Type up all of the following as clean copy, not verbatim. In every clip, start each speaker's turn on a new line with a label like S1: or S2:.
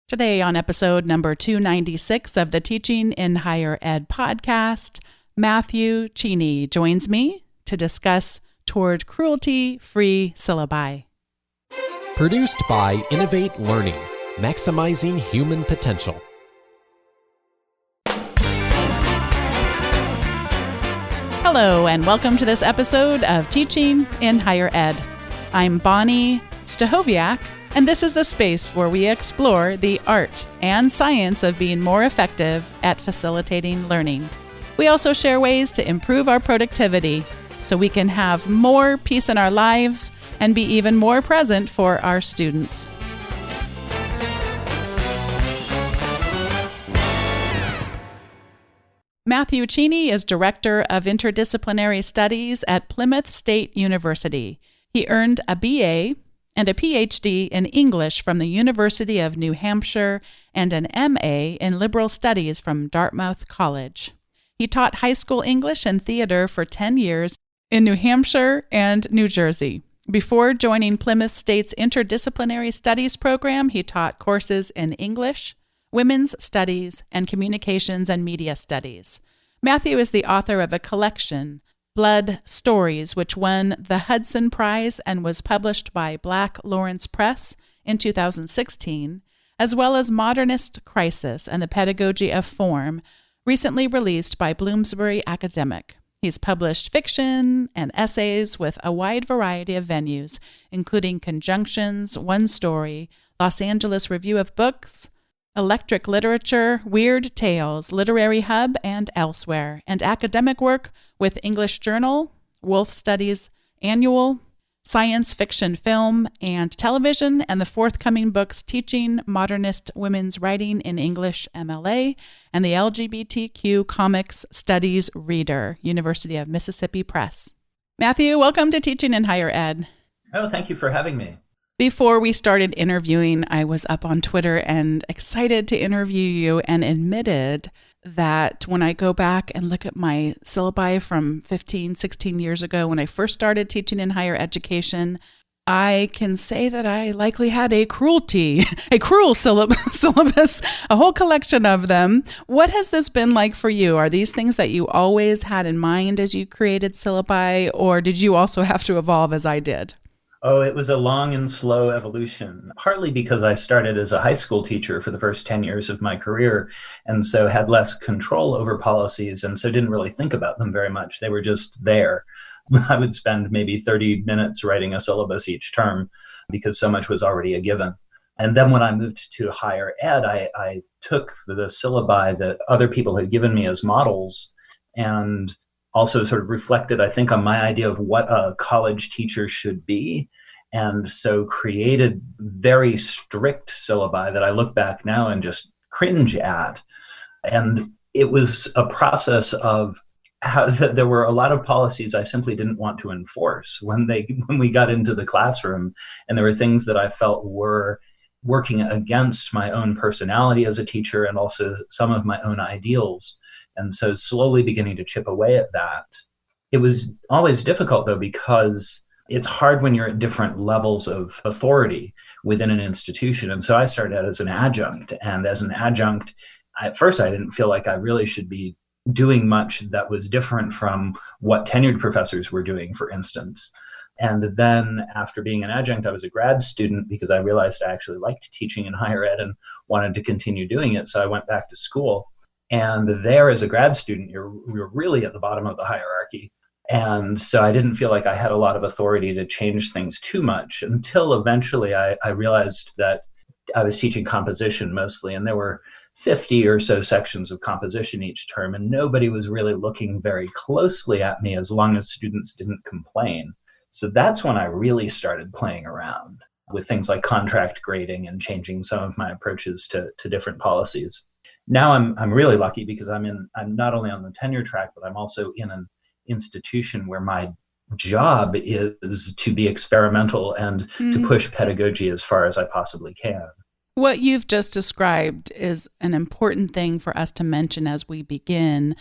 S1: Today on episode number 296 of the Teaching in Higher Ed podcast, Matthew Cheney joins me to discuss Toward Cruelty-Free Syllabi.
S2: Produced by Innovate Learning, maximizing human potential.
S1: Hello, and welcome to this episode of Teaching in Higher Ed. I'm Bonnie Stachowiak, and this is the space where we explore the art and science of being more effective at facilitating learning. We also share ways to improve our productivity so we can have more peace in our lives and be even more present for our students. Matthew Cheney is Director of Interdisciplinary Studies at Plymouth State University. He earned a BA and a PhD in English from the University of New Hampshire and an MA in Liberal Studies from Dartmouth College. He taught high school English and theater for 10 years in New Hampshire and New Jersey. Before joining Plymouth State's Interdisciplinary Studies program, he taught courses in English, Women's Studies, and Communications and Media Studies. Matthew is the author of a collection, Blood Stories, which won the Hudson Prize and was published by Black Lawrence Press in 2016, as well as Modernist Crisis and the Pedagogy of Form, recently released by Bloomsbury Academic. He's published fiction and essays with a wide variety of venues, including Conjunctions, One Story, Los Angeles Review of Books, Electric Literature, Weird Tales, Literary Hub, and elsewhere, and academic work with English Journal, Wolf Studies Annual, Science Fiction Film and Television, and the forthcoming books Teaching Modernist Women's Writing in English MLA, and the LGBTQ Comics Studies Reader, University of Mississippi Press. Matthew, welcome to Teaching in Higher Ed.
S3: Oh, thank you for having me.
S1: Before we started interviewing, I was up on Twitter and excited to interview you and admitted that when I go back and look at my syllabi from 15, 16 years ago, when I first started teaching in higher education, I can say that I likely had a cruel syllabus, a whole collection of them. What has this been like for you? Are these things that you always had in mind as you created syllabi, or did you also have to evolve as I did?
S3: Oh, it was a long and slow evolution, partly because I started as a high school teacher for the first 10 years of my career, and so had less control over policies, and so didn't really think about them very much. They were just there. I would spend maybe 30 minutes writing a syllabus each term because so much was already a given. And then when I moved to higher ed, I took the syllabi that other people had given me as models and also sort of reflected, I think, on my idea of what a college teacher should be. And so created very strict syllabi that I look back now and just cringe at. And it was a process of how there were a lot of policies I simply didn't want to enforce when we got into the classroom. And there were things that I felt were working against my own personality as a teacher and also some of my own ideals. And so slowly beginning to chip away at that. It was always difficult, though, because it's hard when you're at different levels of authority within an institution. And so I started out as an adjunct. And as an adjunct, at first, I didn't feel like I really should be doing much that was different from what tenured professors were doing, for instance. And then after being an adjunct, I was a grad student because I realized I actually liked teaching in higher ed and wanted to continue doing it. So I went back to school. And there, as a grad student, you're really at the bottom of the hierarchy. And so I didn't feel like I had a lot of authority to change things too much until eventually I realized that I was teaching composition mostly, and there were 50 or so sections of composition each term, and nobody was really looking very closely at me as long as students didn't complain. So that's when I really started playing around with things like contract grading and changing some of my approaches to different policies. Now I'm really lucky because I'm not only on the tenure track, but I'm also in an institution where my job is to be experimental and to push pedagogy as far as I possibly can.
S1: What you've just described is an important thing for us to mention as we begin.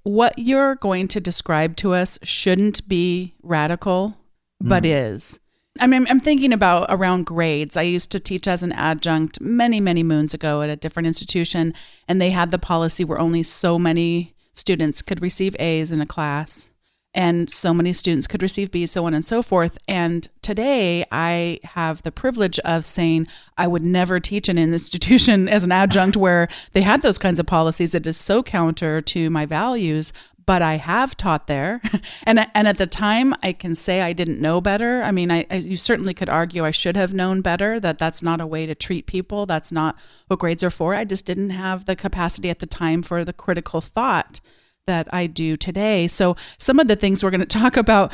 S1: What you're going to describe to us shouldn't be radical, but is. I mean, I'm thinking about around grades. I used to teach as an adjunct many, many moons ago at a different institution, and they had the policy where only so many students could receive A's in a class, and so many students could receive B's, so on and so forth. And today I have the privilege of saying I would never teach in an institution as an adjunct where they had those kinds of policies. It is so counter to my values, but I have taught there. And at the time, I can say I didn't know better. I mean, you certainly could argue I should have known better, that that's not a way to treat people. That's not what grades are for. I just didn't have the capacity at the time for the critical thought that I do today. So some of the things we're going to talk about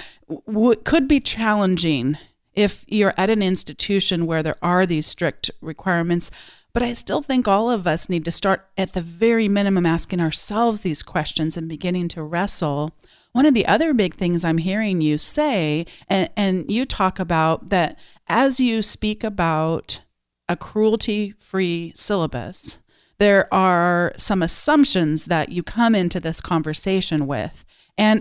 S1: could be challenging if you're at an institution where there are these strict requirements. But I still think all of us need to start at the very minimum asking ourselves these questions and beginning to wrestle. One of the other big things I'm hearing you say, and you talk about that as you speak about a cruelty-free syllabus, there are some assumptions that you come into this conversation with. And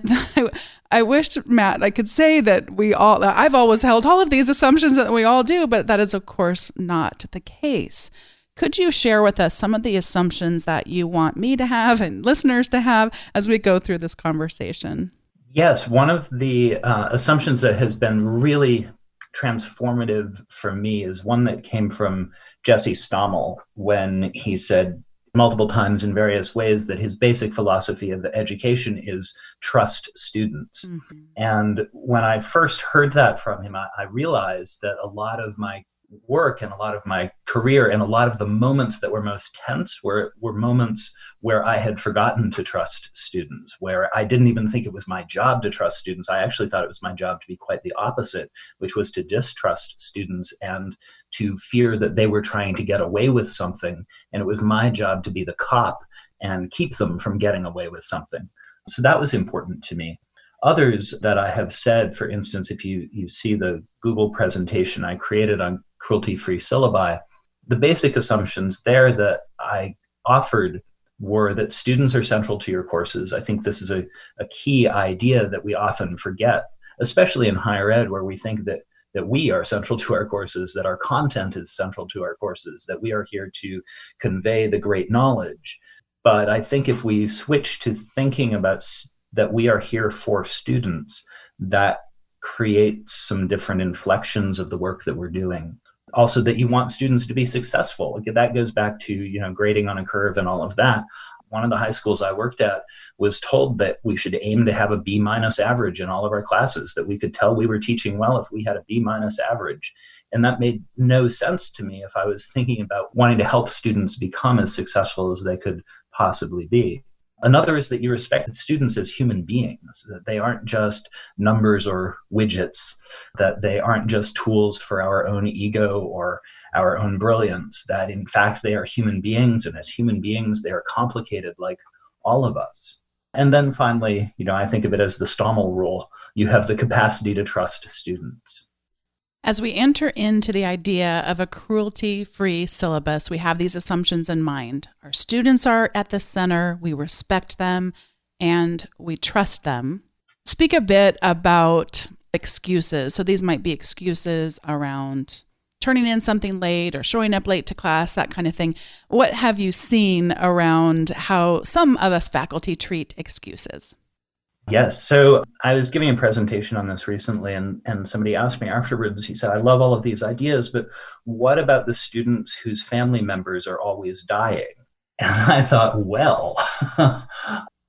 S1: I wish, Matt, I could say that I've always held all of these assumptions that we all do, but that is, of course, not the case. Could you share with us some of the assumptions that you want me to have and listeners to have as we go through this conversation?
S3: Yes, one of the assumptions that has been really transformative for me is one that came from Jesse Stommel when he said multiple times in various ways that his basic philosophy of education is trust students. Mm-hmm. And when I first heard that from him, I realized that a lot of my work and a lot of my career and a lot of the moments that were most tense were moments where I had forgotten to trust students, where I didn't even think it was my job to trust students. I actually thought it was my job to be quite the opposite, which was to distrust students and to fear that they were trying to get away with something. And it was my job to be the cop and keep them from getting away with something. So that was important to me. Others that I have said, for instance, if you see the Google presentation I created on Cruelty-Free Syllabi, the basic assumptions there that I offered were that students are central to your courses. I think this is a key idea that we often forget, especially in higher ed, where we think that we are central to our courses, that our content is central to our courses, that we are here to convey the great knowledge. But I think if we switch to thinking about that we are here for students, that creates some different inflections of the work that we're doing. Also, that you want students to be successful. That goes back to, grading on a curve and all of that. One of the high schools I worked at was told that we should aim to have a B- average in all of our classes, that we could tell we were teaching well if we had a B- average. And that made no sense to me if I was thinking about wanting to help students become as successful as they could possibly be. Another is that you respect students as human beings, that they aren't just numbers or widgets, that they aren't just tools for our own ego or our own brilliance, that in fact they are human beings, and as human beings they are complicated like all of us. And then finally, I think of it as the Stommel rule. You have the capacity to trust students.
S1: As we enter into the idea of a cruelty-free syllabus, we have these assumptions in mind. Our students are at the center, we respect them, and we trust them. Speak a bit about excuses. So these might be excuses around turning in something late or showing up late to class, that kind of thing. What have you seen around how some of us faculty treat excuses?
S3: Yes. So I was giving a presentation on this recently, and somebody asked me afterwards, he said, I love all of these ideas, but what about the students whose family members are always dying? And I thought, well,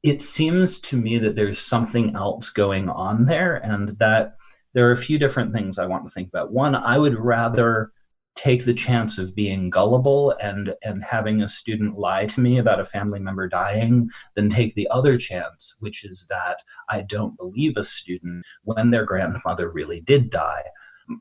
S3: it seems to me that there's something else going on there, and that there are a few different things I want to think about. One, I would rather take the chance of being gullible and having a student lie to me about a family member dying than take the other chance, which is that I don't believe a student when their grandmother really did die.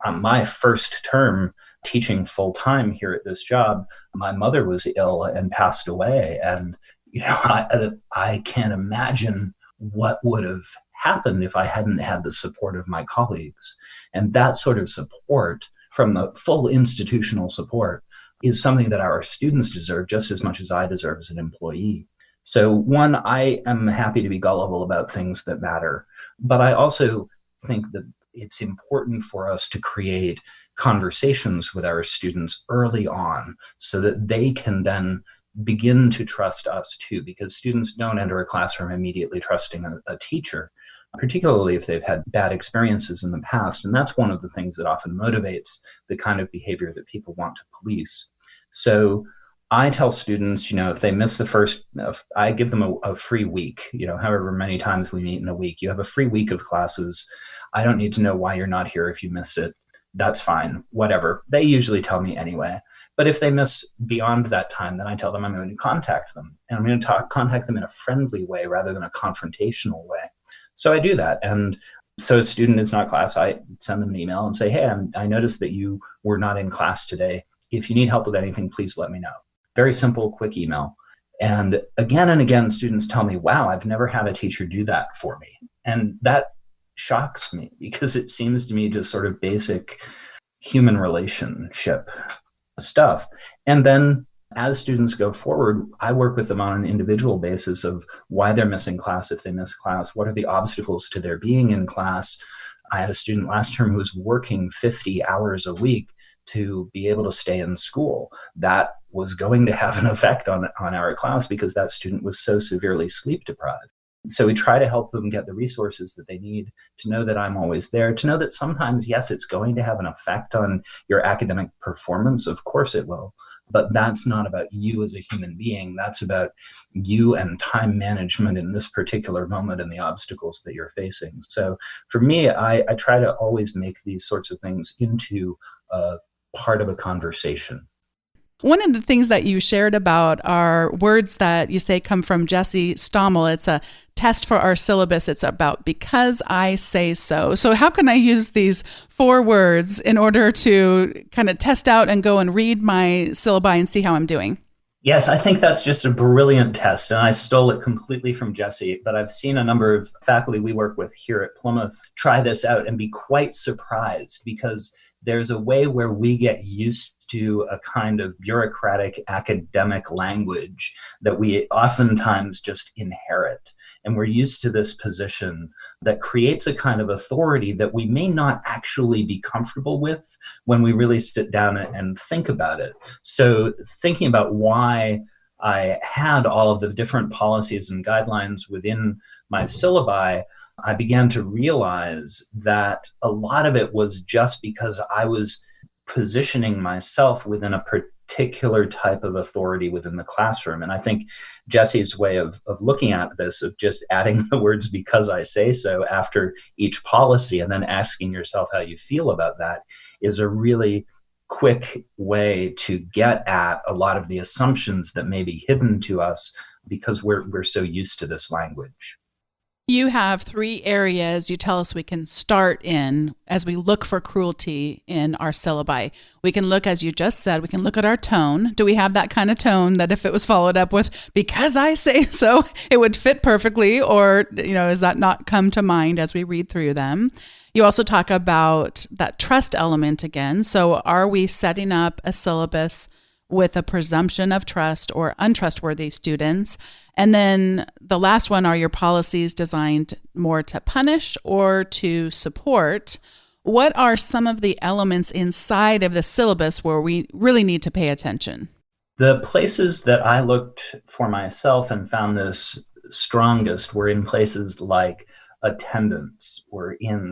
S3: On my first term teaching full-time here at this job, my mother was ill and passed away. And, I can't imagine what would have happened if I hadn't had the support of my colleagues. And that sort of support, from the full institutional support, is something that our students deserve just as much as I deserve as an employee. So one, I am happy to be gullible about things that matter, but I also think that it's important for us to create conversations with our students early on so that they can then begin to trust us too, because students don't enter a classroom immediately trusting a teacher, particularly if they've had bad experiences in the past. And that's one of the things that often motivates the kind of behavior that people want to police. So I tell students, if they miss the first, I give them a free week, however many times we meet in a week. You have a free week of classes. I don't need to know why you're not here if you miss it. That's fine, whatever. They usually tell me anyway. But if they miss beyond that time, then I tell them I'm going to contact them. And I'm going to contact them in a friendly way rather than a confrontational way. So I do that. And so a student is not class, I send them an email and say, hey, I noticed that you were not in class today. If you need help with anything, please let me know. Very simple, quick email. And again, students tell me, wow, I've never had a teacher do that for me. And that shocks me because it seems to me just sort of basic human relationship stuff. And then as students go forward, I work with them on an individual basis of why they're missing class. If they miss class, what are the obstacles to their being in class? I had a student last term who was working 50 hours a week to be able to stay in school. That was going to have an effect on our class because that student was so severely sleep deprived. So we try to help them get the resources that they need, to know that I'm always there, to know that sometimes, yes, it's going to have an effect on your academic performance. Of course it will. But that's not about you as a human being. That's about you and time management in this particular moment and the obstacles that you're facing. So for me, I try to always make these sorts of things into a part of a conversation.
S1: One of the things that you shared about are words that you say come from Jesse Stommel. It's a test for our syllabus. It's about because I say so. So how can I use these 4 words in order to kind of test out and go and read my syllabi and see how I'm doing?
S3: Yes, I think that's just a brilliant test, and I stole it completely from Jesse, but I've seen a number of faculty we work with here at Plymouth try this out and be quite surprised because there's a way where we get used to a kind of bureaucratic academic language that we oftentimes just inherit. And we're used to this position that creates a kind of authority that we may not actually be comfortable with when we really sit down and think about it. So thinking about why I had all of the different policies and guidelines within my syllabi, I began to realize that a lot of it was just because I was positioning myself within a particular type of authority within the classroom. And I think Jesse's way of looking at this, of just adding the words because I say so after each policy and then asking yourself how you feel about that, is a really quick way to get at a lot of the assumptions that may be hidden to us because we're so used to this language.
S1: You have 3 areas you tell us we can start in as we look for cruelty in our syllabi. We can look, as you just said, we can look at our tone. Do we have that kind of tone that if it was followed up with, because I say so, it would fit perfectly? Or, does that not come to mind as we read through them? You also talk about that trust element again. So are we setting up a syllabus with a presumption of trust or untrustworthy students? And then the last one, are your policies designed more to punish or to support? What are some of the elements inside of the syllabus where we really need to pay attention?
S3: The places that I looked for myself and found this strongest were in places like attendance,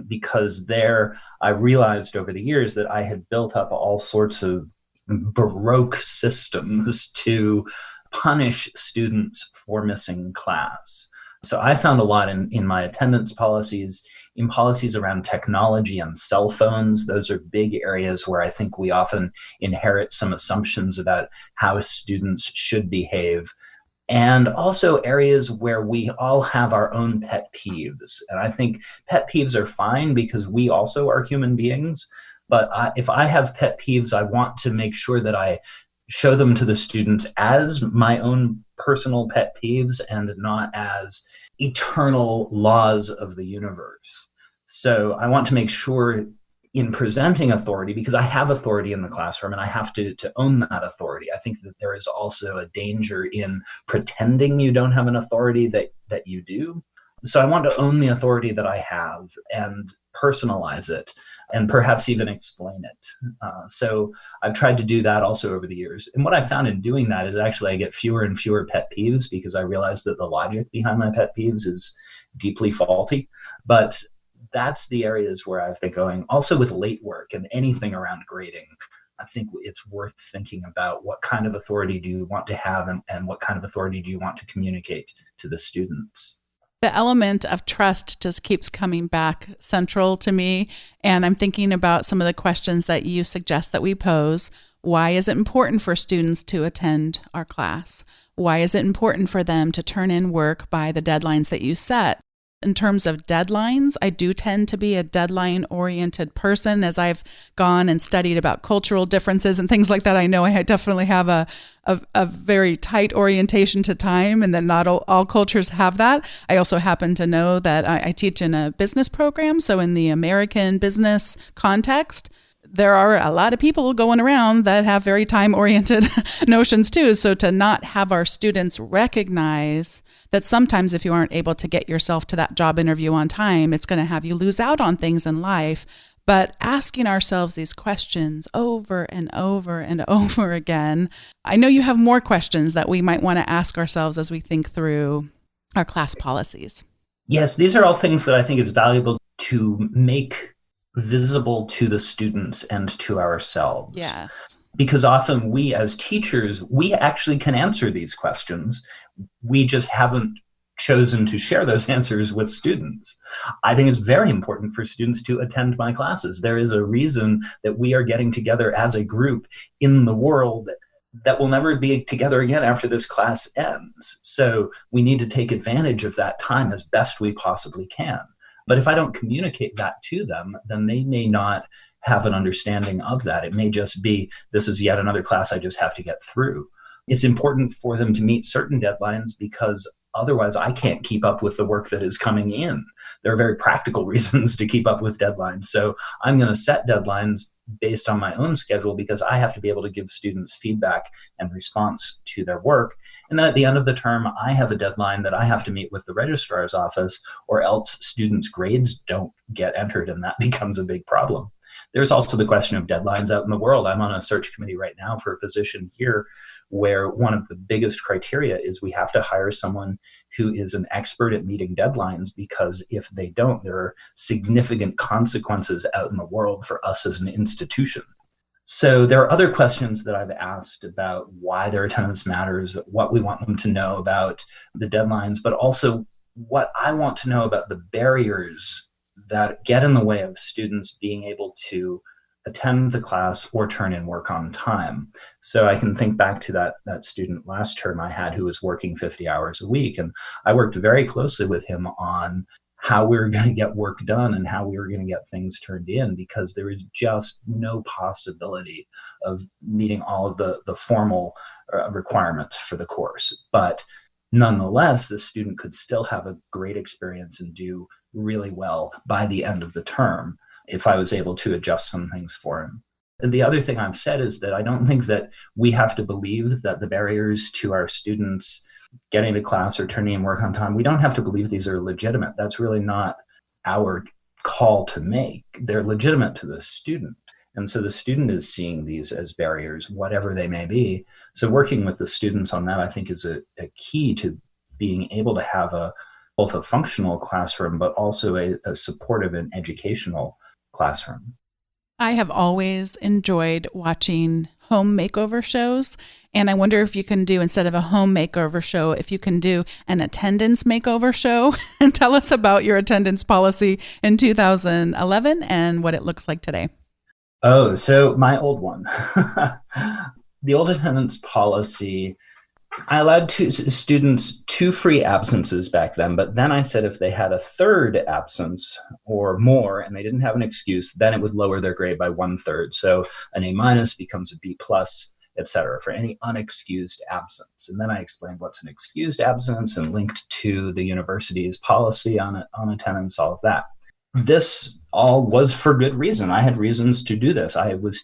S3: because there I realized over the years that I had built up all sorts of Baroque systems to punish students for missing class. So I found a lot in my attendance policies, in policies around technology and cell phones. Those are big areas where I think we often inherit some assumptions about how students should behave. And also areas where we all have our own pet peeves. And I think pet peeves are fine because we also are human beings. But if I have pet peeves, I want to make sure that I show them to the students as my own personal pet peeves and not as eternal laws of the universe. So I want to make sure in presenting authority, because I have authority in the classroom and I have to own that authority. I think that there is also a danger in pretending you don't have an authority that you do. So I want to own the authority that I have and personalize it, and perhaps even explain it. So I've tried to do that also over the years. And what I found in doing that is actually I get fewer and fewer pet peeves because I realize that the logic behind my pet peeves is deeply faulty. But that's the areas where I've been going. Also with late work and anything around grading, I think it's worth thinking about what kind of authority do you want to have and what kind of authority do you want to communicate to the students.
S1: The element of trust just keeps coming back central to me. And I'm thinking about some of the questions that you suggest that we pose. Why is it important for students to attend our class? Why is it important for them to turn in work by the deadlines that you set? In terms of deadlines, I do tend to be a deadline-oriented person. As I've gone and studied about cultural differences and things like that, I know I definitely have a very tight orientation to time, and that not all cultures have that. I also happen to know that I teach in a business program, so in the American business context, there are a lot of people going around that have very time-oriented notions too. So to not have our students recognize that sometimes if you aren't able to get yourself to that job interview on time, it's going to have you lose out on things in life. But asking ourselves these questions over and over and over again. I know you have more questions that we might want to ask ourselves as we think through our class policies.
S3: Yes, these are all things that I think is valuable to make visible to the students and to ourselves.
S1: Yes.
S3: Because often we as teachers, we actually can answer these questions. We just haven't chosen to share those answers with students. I think it's very important for students to attend my classes. There is a reason that we are getting together as a group in the world that will never be together again after this class ends. So we need to take advantage of that time as best we possibly can. But if I don't communicate that to them, then they may not have an understanding of that. It may just be, this is yet another class I just have to get through. It's important for them to meet certain deadlines because otherwise I can't keep up with the work that is coming in. There are very practical reasons to keep up with deadlines. So I'm going to set deadlines based on my own schedule because I have to be able to give students feedback and response to their work. And then at the end of the term, I have a deadline that I have to meet with the registrar's office, or else students' grades don't get entered, and that becomes a big problem. There's also the question of deadlines out in the world. I'm on a search committee right now for a position here where one of the biggest criteria is we have to hire someone who is an expert at meeting deadlines, because if they don't, there are significant consequences out in the world for us as an institution. So there are other questions that I've asked about why their attendance matters, what we want them to know about the deadlines, but also what I want to know about the barriers that get in the way of students being able to attend the class or turn in work on time. So I can think back to that student last term I had who was working 50 hours a week. And I worked very closely with him on how we were going to get work done and how we were going to get things turned in, because there is just no possibility of meeting all of the formal requirements for the course. But nonetheless, the student could still have a great experience and do really well by the end of the term if I was able to adjust some things for him. And the other thing I've said is that I don't think that we have to believe that the barriers to our students getting to class or turning in work on time, we don't have to believe these are legitimate. That's really not our call to make. They're legitimate to the student. And so the student is seeing these as barriers, whatever they may be. So working with the students on that, I think, is a key to being able to have both a functional classroom, but also a supportive and educational classroom.
S1: I have always enjoyed watching home makeover shows. And I wonder if you can do, instead of a home makeover show, if you can do an attendance makeover show and tell us about your attendance policy in 2011 and what it looks like today.
S3: Oh, so my old one. The old attendance policy, I allowed students 2 free absences back then, but then I said if they had a third absence or more and they didn't have an excuse, then it would lower their grade by 1/3. So an A- becomes a B+, etc., for any unexcused absence. And then I explained what's an excused absence and linked to the university's policy on attendance, all of that. This all was for good reason. I had reasons to do this. I was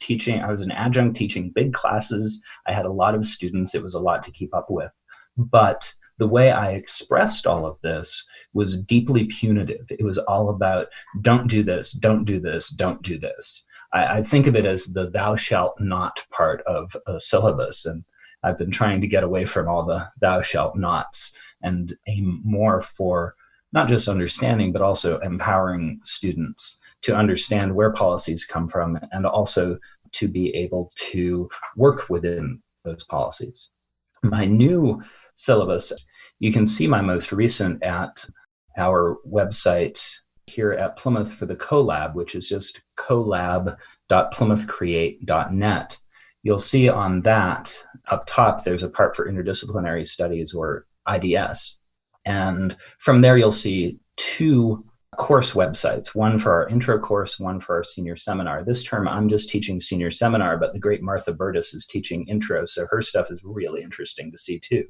S3: an adjunct teaching big classes. I had a lot of students. It was a lot to keep up with. But the way I expressed all of this was deeply punitive. It was all about, don't do this, don't do this, don't do this. I think of it as the thou shalt not part of a syllabus. And I've been trying to get away from all the thou shalt nots and aim more for not just understanding, but also empowering students to understand where policies come from and also to be able to work within those policies. My new syllabus, you can see my most recent at our website here at Plymouth for the CoLab, which is just colab.plymouthcreate.net. You'll see on that up top, there's a part for interdisciplinary studies, or IDS. And from there, you'll see two course websites, one for our intro course, one for our senior seminar. This term, I'm just teaching senior seminar, but the great Martha Burtis is teaching intro. So her stuff is really interesting to see too.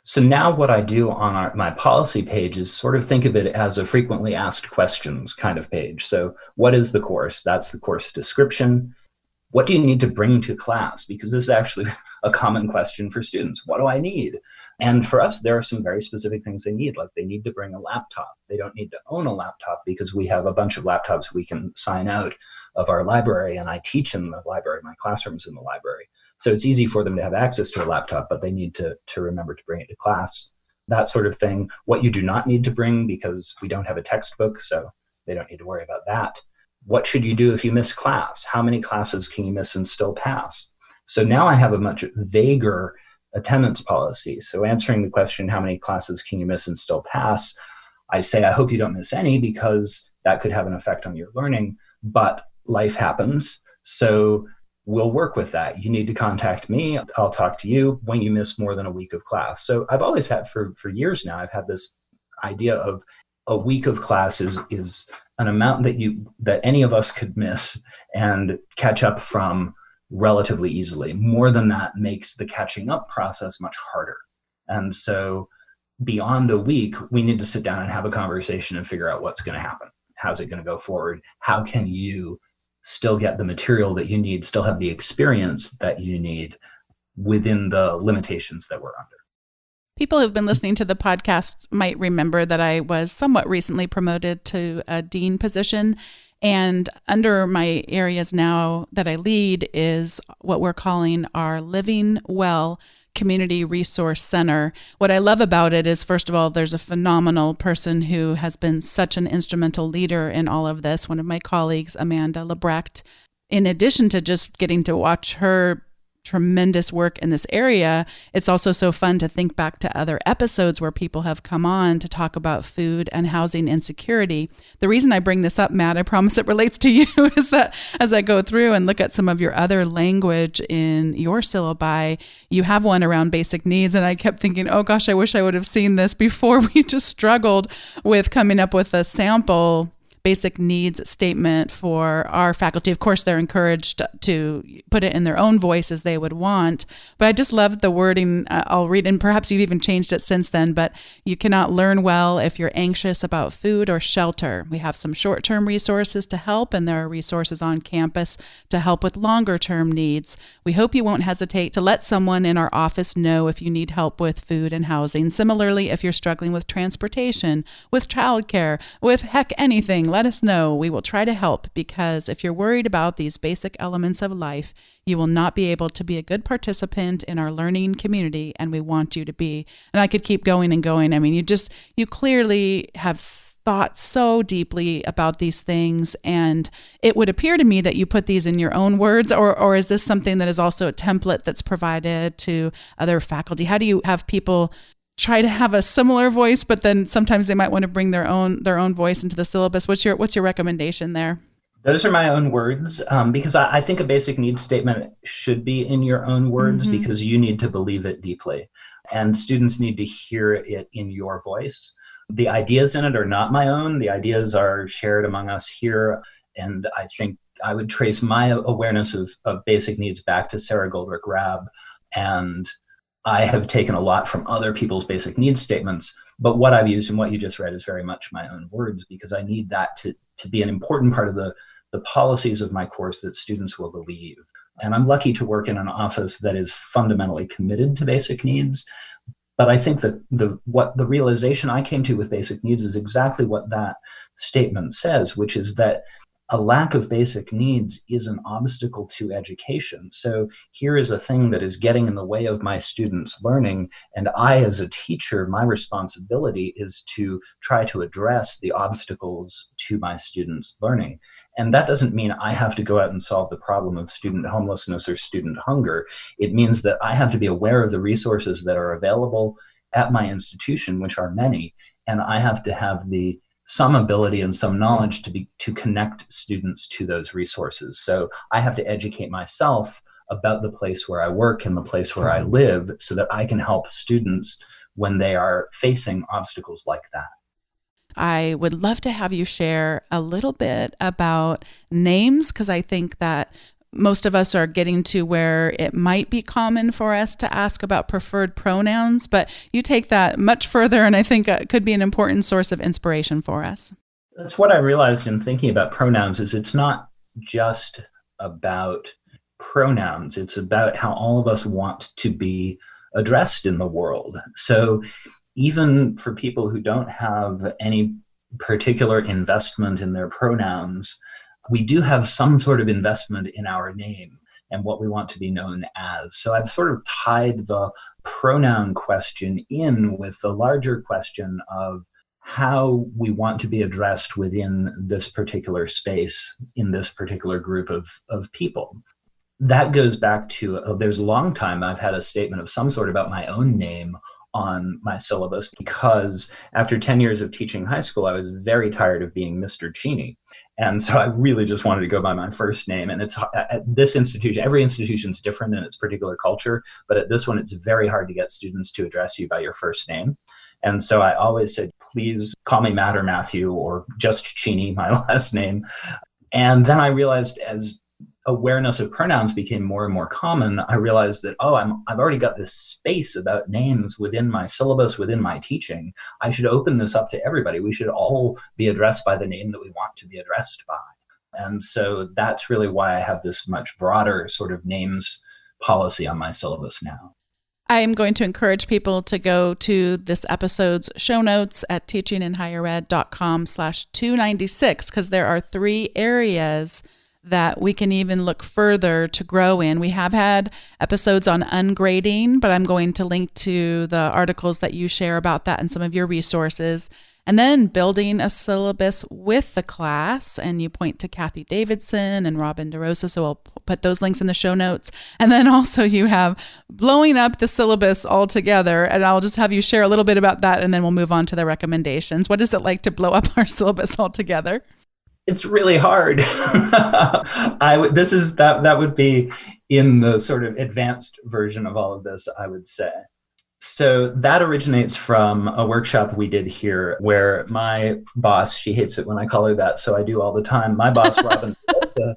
S3: So now what I do on my policy page is sort of think of it as a frequently asked questions kind of page. So what is the course? That's the course description. What do you need to bring to class? Because this is actually a common question for students. What do I need? And for us, there are some very specific things they need, like they need to bring a laptop. They don't need to own a laptop because we have a bunch of laptops we can sign out of our library, and I teach in the library. My classroom's in the library. So it's easy for them to have access to a laptop, but they need to remember to bring it to class, that sort of thing. What you do not need to bring, because we don't have a textbook, so they don't need to worry about that. What should you do if you miss class? How many classes can you miss and still pass? So now I have a much vaguer attendance policy. So answering the question, how many classes can you miss and still pass? I say, I hope you don't miss any, because that could have an effect on your learning, but life happens. So we'll work with that. You need to contact me. I'll talk to you when you miss more than a week of class. So I've always had, for years now, I've had this idea of a week of class is an amount that any of us could miss and catch up from relatively easily. More than that makes the catching up process much harder. And so beyond a week, we need to sit down and have a conversation and figure out what's going to happen. How's it going to go forward? How can you still get the material that you need, still have the experience that you need within the limitations that we're under?
S1: People who've been listening to the podcast might remember that I was somewhat recently promoted to a dean position. And under my areas now that I lead is what we're calling our Living Well Community Resource Center. What I love about it is, first of all, there's a phenomenal person who has been such an instrumental leader in all of this. One of my colleagues, Amanda Lebrecht. In addition to just getting to watch her tremendous work in this area, it's also so fun to think back to other episodes where people have come on to talk about food and housing insecurity. The reason I bring this up, Matt, I promise it relates to you, is that as I go through and look at some of your other language in your syllabi, you have one around basic needs, and I kept thinking, oh gosh, I wish I would have seen this before. We just struggled with coming up with a sample basic needs statement for our faculty. Of course, they're encouraged to put it in their own voice as they would want, but I just love the wording. I'll read, and perhaps you've even changed it since then, but you cannot learn well if you're anxious about food or shelter. We have some short-term resources to help, and there are resources on campus to help with longer-term needs. We hope you won't hesitate to let someone in our office know if you need help with food and housing. Similarly, if you're struggling with transportation, with childcare, with heck anything, let us know. We will try to help, because if you're worried about these basic elements of life, you will not be able to be a good participant in our learning community, and we want you to be. And I could keep going and going. I mean, you clearly have thought so deeply about these things, and it would appear to me that you put these in your own words, or is this something that is also a template that's provided to other faculty? How do you have people try to have a similar voice, but then sometimes they might want to bring their own voice into the syllabus? What's your recommendation there?
S3: Those are my own words, because I think a basic needs statement should be in your own words, mm-hmm. because you need to believe it deeply, and students need to hear it in your voice. The ideas in it are not my own. The ideas are shared among us here, and I think I would trace my awareness of basic needs back to Sarah Goldrick Rabb, and I have taken a lot from other people's basic needs statements, but what I've used and what you just read is very much my own words, because I need that to be an important part of the policies of my course that students will believe. And I'm lucky to work in an office that is fundamentally committed to basic needs, But I think that the realization I came to with basic needs is exactly what that statement says, which is that a lack of basic needs is an obstacle to education. So here is a thing that is getting in the way of my students' learning. And I, as a teacher, my responsibility is to try to address the obstacles to my students' learning. And that doesn't mean I have to go out and solve the problem of student homelessness or student hunger. It means that I have to be aware of the resources that are available at my institution, which are many, and I have to have some ability and some knowledge to connect students to those resources. So I have to educate myself about the place where I work and the place where I live so that I can help students when they are facing obstacles like that.
S1: I would love to have you share a little bit about names, because I think that most of us are getting to where it might be common for us to ask about preferred pronouns, but you take that much further, and I think it could be an important source of inspiration for us.
S3: That's what I realized in thinking about pronouns, is it's not just about pronouns. It's about how all of us want to be addressed in the world. So even for people who don't have any particular investment in their pronouns, we do have some sort of investment in our name and what we want to be known as. So I've sort of tied the pronoun question in with the larger question of how we want to be addressed within this particular space, in this particular group of people. That goes back to, there's a long time I've had a statement of some sort about my own name on my syllabus, because after 10 years of teaching high school, I was very tired of being Mr. Cheney. And so I really just wanted to go by my first name. And it's at this institution, every institution is different in its particular culture, but at this one, it's very hard to get students to address you by your first name. And so I always said, please call me Matt or Matthew, or just Cheney, my last name. And then I realized, as awareness of pronouns became more and more common, I realized that, I've already got this space about names within my syllabus, within my teaching. I should open this up to everybody. We should all be addressed by the name that we want to be addressed by. And so that's really why I have this much broader sort of names policy on my syllabus now.
S1: I am going to encourage people to go to this episode's show notes at teachinginhighered.com/296, because there are 3 areas that we can even look further to grow in. We have had episodes on ungrading, but I'm going to link to the articles that you share about that and some of your resources. And then building a syllabus with the class, and you point to Kathy Davidson and Robin DeRosa, so I'll put those links in the show notes. And then also you have blowing up the syllabus altogether, and I'll just have you share a little bit about that, and then we'll move on to the recommendations. What is it like to blow up our syllabus altogether?
S3: It's really hard. That would be in the sort of advanced version of all of this, I would say. So that originates from a workshop we did here where my boss, she hates it when I call her that, so I do all the time. My boss, Robin DeRosa,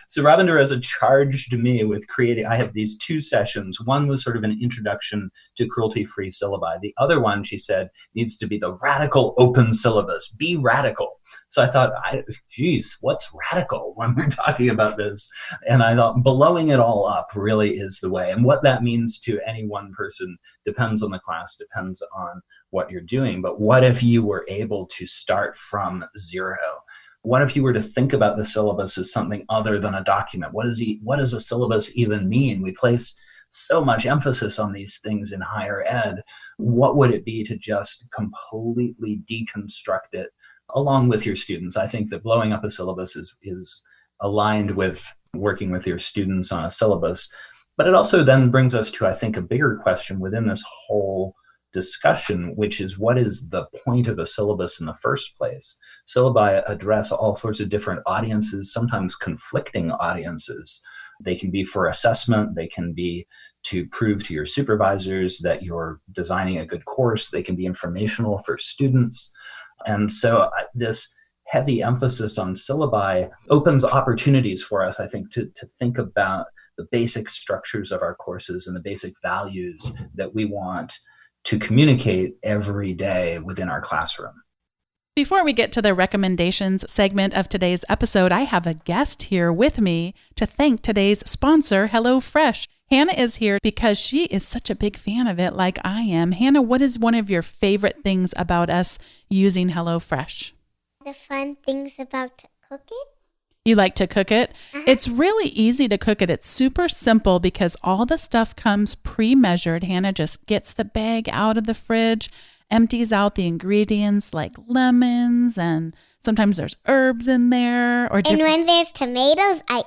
S3: so Robin DeRosa charged me with creating, I had these 2 sessions. One was sort of an introduction to Cruelty-Free Syllabi. The other one, she said, needs to be the radical open syllabus. Be radical. So I thought, geez, what's radical when we're talking about this? And I thought blowing it all up really is the way. And what that means to any one person depends on the class, depends on what you're doing. But what if you were able to start from 0? What if you were to think about the syllabus as something other than a document? What does a syllabus even mean? We place so much emphasis on these things in higher ed. What would it be to just completely deconstruct it along with your students? I think that blowing up a syllabus is aligned with working with your students on a syllabus. But it also then brings us to, I think, a bigger question within this whole discussion, which is, what is the point of a syllabus in the first place? Syllabi address all sorts of different audiences, sometimes conflicting audiences. They can be for assessment, they can be to prove to your supervisors that you're designing a good course, they can be informational for students. And so this heavy emphasis on syllabi opens opportunities for us, I think, to think about the basic structures of our courses and the basic values that we want to communicate every day within our classroom.
S1: Before we get to the recommendations segment of today's episode, I have a guest here with me to thank today's sponsor, HelloFresh. Hannah is here because she is such a big fan of it like I am. Hannah, what is one of your favorite things about us using HelloFresh?
S4: The fun things about to cook it.
S1: You like to cook it? It's really easy to cook it. It's super simple because all the stuff comes pre-measured. Hannah just gets the bag out of the fridge, empties out the ingredients like lemons, and sometimes there's herbs in there.
S4: And when there's tomatoes, I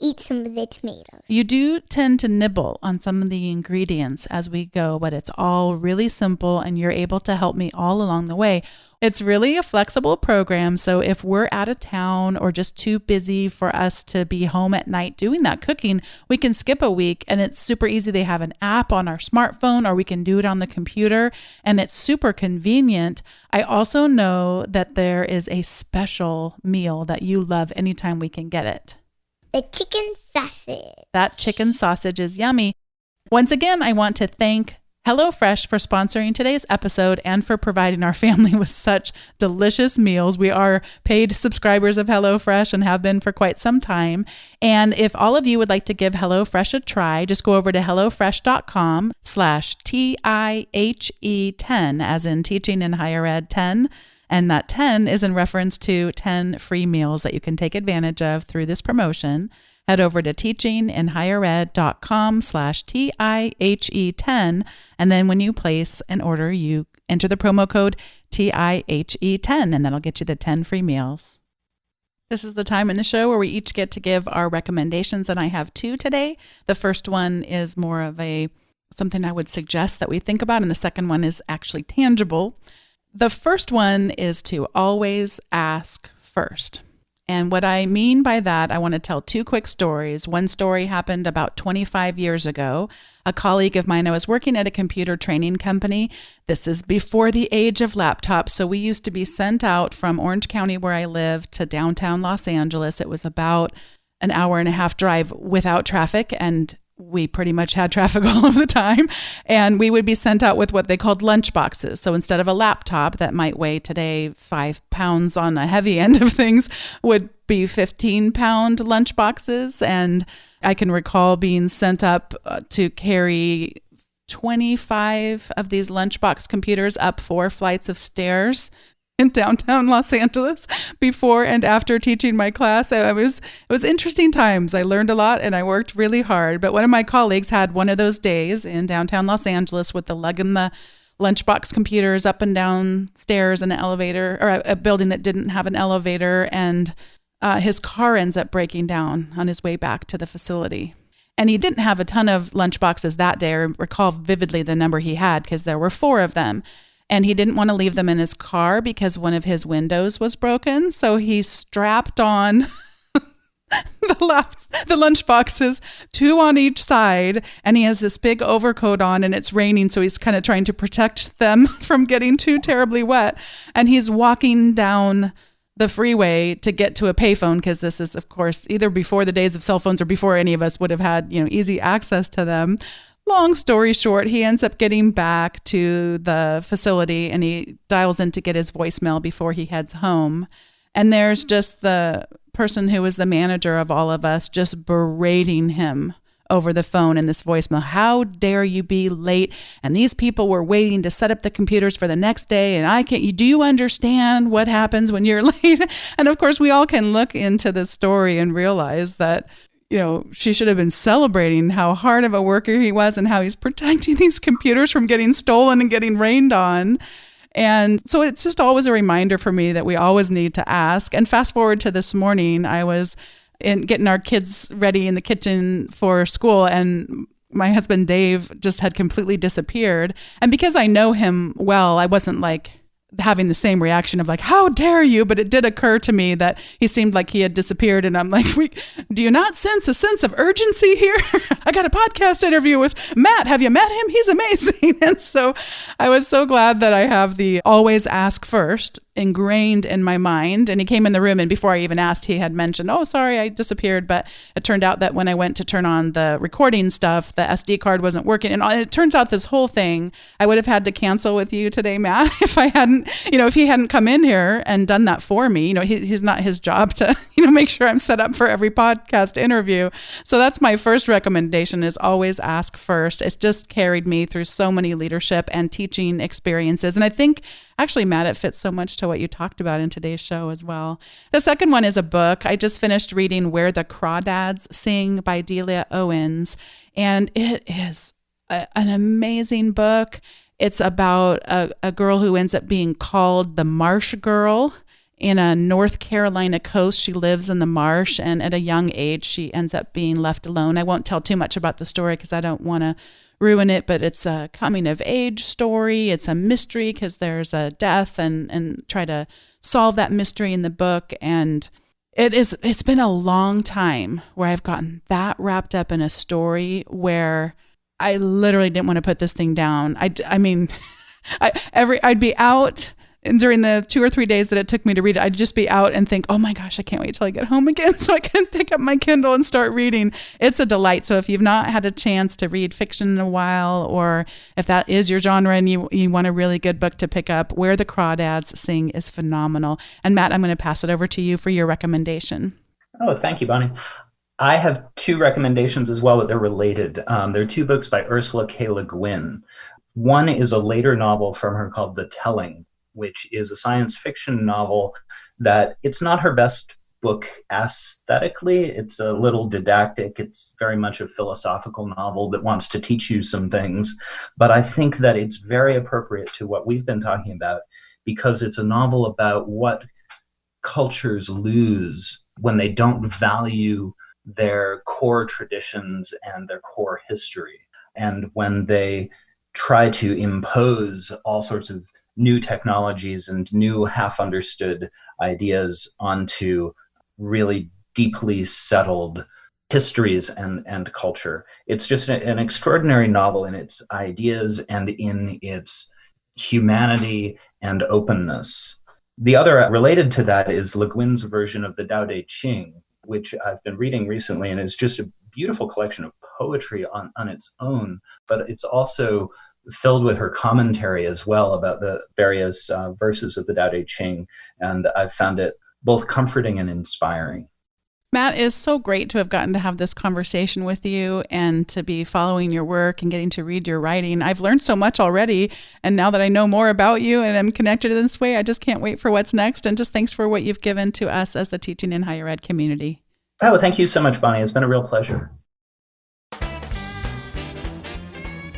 S4: eat some of the tomatoes.
S1: You do tend to nibble on some of the ingredients as we go, but it's all really simple and you're able to help me all along the way. It's really a flexible program, so if we're out of town or just too busy for us to be home at night doing that cooking, we can skip a week and it's super easy. They have an app on our smartphone or we can do it on the computer and it's super convenient. I also know that there is a special meal that you love anytime we can get it.
S4: The chicken sausage.
S1: That chicken sausage is yummy. Once again, I want to thank HelloFresh for sponsoring today's episode and for providing our family with such delicious meals. We are paid subscribers of HelloFresh and have been for quite some time. And if all of you would like to give HelloFresh a try, just go over to hellofresh.com/TIHE10, as in teaching in higher ed 10. And that 10 is in reference to 10 free meals that you can take advantage of through this promotion. Head over to teachinginhighered.com/TIHE10. And then when you place an order, you enter the promo code TIHE10, and that'll get you the 10 free meals. This is the time in the show where we each get to give our recommendations, and I have two today. The first one is more of something I would suggest that we think about, and the second one is actually tangible. The first one is to always ask first. And what I mean by that, I want to tell two quick stories. One story happened about 25 years ago. A colleague of mine, I was working at a computer training company. This is before the age of laptops. So we used to be sent out from Orange County, where I live, to downtown Los Angeles. It was about an hour and a half drive without traffic, and we pretty much had traffic all of the time. And we would be sent out with what they called lunch boxes. So instead of a laptop that might weigh today 5 pounds on the heavy end of things, would be 15-pound lunch boxes. And I can recall being sent up to carry 25 of these lunchbox computers up 4 flights of stairs in downtown Los Angeles before and after teaching my class. It was interesting times. I learned a lot and I worked really hard. But one of my colleagues had one of those days in downtown Los Angeles with lugging the lunchbox computers up and down stairs in an elevator, or a building that didn't have an elevator. And his car ends up breaking down on his way back to the facility. And he didn't have a ton of lunchboxes that day. I recall vividly the number he had because there were 4 of them. And he didn't want to leave them in his car because one of his windows was broken. So he strapped on the lunch boxes, 2 on each side. And he has this big overcoat on and it's raining. So he's kind of trying to protect them from getting too terribly wet. And he's walking down the freeway to get to a payphone, because this is, of course, either before the days of cell phones or before any of us would have had, easy access to them. Long story short, he ends up getting back to the facility and he dials in to get his voicemail before he heads home. And there's just the person who was the manager of all of us just berating him over the phone in this voicemail. How dare you be late? And these people were waiting to set up the computers for the next day. And do you understand what happens when you're late? And of course, we all can look into the story and realize that she should have been celebrating how hard of a worker he was and how he's protecting these computers from getting stolen and getting rained on. And so it's just always a reminder for me that we always need to ask. And fast forward to this morning, I was getting our kids ready in the kitchen for school, and my husband Dave just had completely disappeared. And because I know him well, I wasn't having the same reaction of how dare you? But it did occur to me that he seemed like he had disappeared. And I'm like, do you not sense a sense of urgency here? I got a podcast interview with Matt. Have you met him? He's amazing. And so I was so glad that I have the always ask first ingrained in my mind. And he came in the room, and before I even asked, he had mentioned, oh, sorry, I disappeared. But it turned out that when I went to turn on the recording stuff, the SD card wasn't working. And it turns out this whole thing, I would have had to cancel with you today, Matt, if I hadn't, if he hadn't come in here and done that for me. He's not his job to, make sure I'm set up for every podcast interview. So that's my first recommendation, is always ask first. It's just carried me through so many leadership and teaching experiences. And I think actually, Matt, it fits so much to what you talked about in today's show as well. The second one is a book. I just finished reading Where the Crawdads Sing by Delia Owens, and it is an amazing book. It's about a girl who ends up being called the Marsh Girl in a North Carolina coast. She lives in the marsh, and at a young age, she ends up being left alone. I won't tell too much about the story because I don't want to ruin it, but it's a coming of age story. It's a mystery because there's a death, and try to solve that mystery in the book. And it's been a long time where I've gotten that wrapped up in a story where I literally didn't want to put this thing down. I'd be out. And during the 2 or 3 days that it took me to read it, I'd just be out and think, oh my gosh, I can't wait till I get home again so I can pick up my Kindle and start reading. It's a delight. So if you've not had a chance to read fiction in a while, or if that is your genre and you want a really good book to pick up, Where the Crawdads Sing is phenomenal. And Matt, I'm going to pass it over to you for your recommendation.
S3: Oh, thank you, Bonnie. I have 2 recommendations as well, but they're related. They're 2 books by Ursula K. Le Guin. One is a later novel from her called The Telling, which is a science fiction novel that it's not her best book aesthetically. It's a little didactic. It's very much a philosophical novel that wants to teach you some things. But I think that it's very appropriate to what we've been talking about, because it's a novel about what cultures lose when they don't value their core traditions and their core history, and when they try to impose all sorts of new technologies and new half-understood ideas onto really deeply settled histories and culture. It's just an extraordinary novel in its ideas and in its humanity and openness. The other related to that is Le Guin's version of the Tao Te Ching, which I've been reading recently, and is just a beautiful collection of poetry on its own, but it's also filled with her commentary as well about the various verses of the Tao Te Ching, and I've found it both comforting and inspiring.
S1: Matt, it's so great to have gotten to have this conversation with you and to be following your work and getting to read your writing. I've learned so much already, and now that I know more about you and I'm connected in this way, I just can't wait for what's next. And just thanks for what you've given to us as the teaching in higher ed community.
S3: Oh, thank you so much, Bonnie. It's been a real pleasure.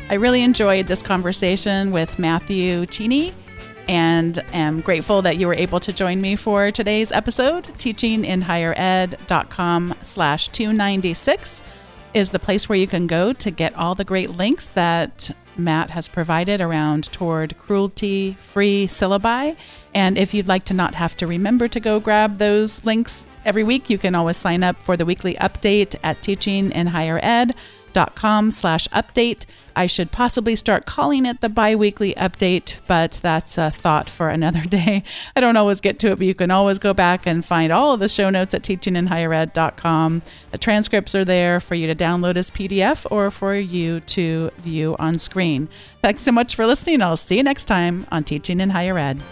S1: I really enjoyed this conversation with Matthew Cheney, and am grateful that you were able to join me for today's episode. teachinginhighered.com/296 is the place where you can go to get all the great links that Matt has provided around toward cruelty-free syllabi. And if you'd like to not have to remember to go grab those links every week, you can always sign up for the weekly update at teachinginhighered.com/update. I should possibly start calling it the bi-weekly update, but that's a thought for another day. I don't always get to it, but you can always go back and find all of the show notes at teachinginhighered.com. The transcripts are there for you to download as PDF or for you to view on screen. Thanks so much for listening. I'll see you next time on Teaching in Higher Ed.